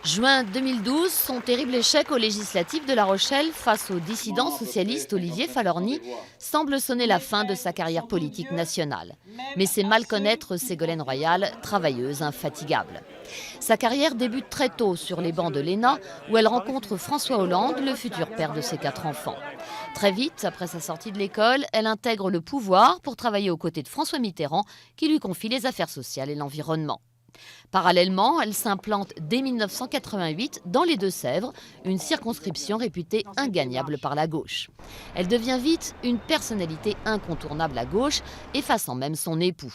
Juin 2012, son terrible échec aux législatives de La Rochelle face au dissident socialiste Olivier Falorni semble sonner la fin de sa carrière politique nationale. Mais c'est mal connaître Ségolène Royal, travailleuse infatigable. Sa carrière débute très tôt sur les bancs de l'ENA, où elle rencontre François Hollande, le futur père de ses 4 enfants. Très vite, après sa sortie de l'école, elle intègre le pouvoir pour travailler aux côtés de François Mitterrand, qui lui confie les affaires sociales et l'environnement. Parallèlement, elle s'implante dès 1988 dans les Deux-Sèvres, une circonscription réputée ingagnable par la gauche. Elle devient vite une personnalité incontournable à gauche, effaçant même son époux.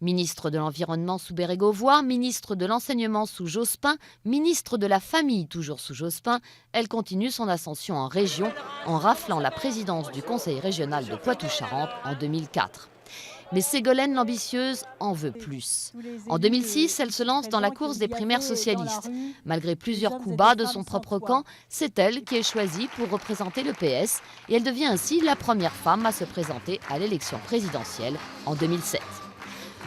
Ministre de l'Environnement sous Bérégovoy, ministre de l'Enseignement sous Jospin, ministre de la Famille toujours sous Jospin, elle continue son ascension en région en raflant la présidence du Conseil régional de Poitou-Charentes en 2004. Mais Ségolène l'ambitieuse en veut plus. En 2006, elle se lance dans la course des primaires socialistes. Malgré plusieurs coups bas de son propre camp, c'est elle qui est choisie pour représenter le PS et elle devient ainsi la première femme à se présenter à l'élection présidentielle en 2007.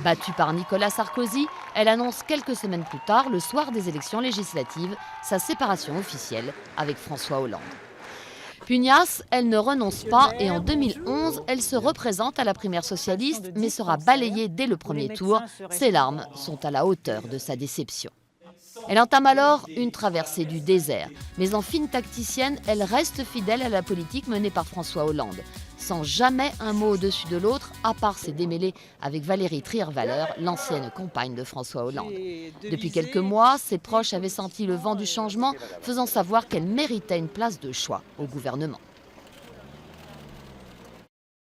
Battue par Nicolas Sarkozy, elle annonce quelques semaines plus tard, le soir des élections législatives, sa séparation officielle avec François Hollande. Pugnace, elle ne renonce pas et en 2011, elle se représente à la primaire socialiste mais sera balayée dès le premier tour. Ses larmes sont à la hauteur de sa déception. Elle entame alors une traversée du désert. Mais en fine tacticienne, elle reste fidèle à la politique menée par François Hollande, sans jamais un mot au-dessus de l'autre, à part ses démêlés avec Valérie Trierweiler, l'ancienne compagne de François Hollande. Depuis quelques mois, ses proches avaient senti le vent du changement, faisant savoir qu'elle méritait une place de choix au gouvernement.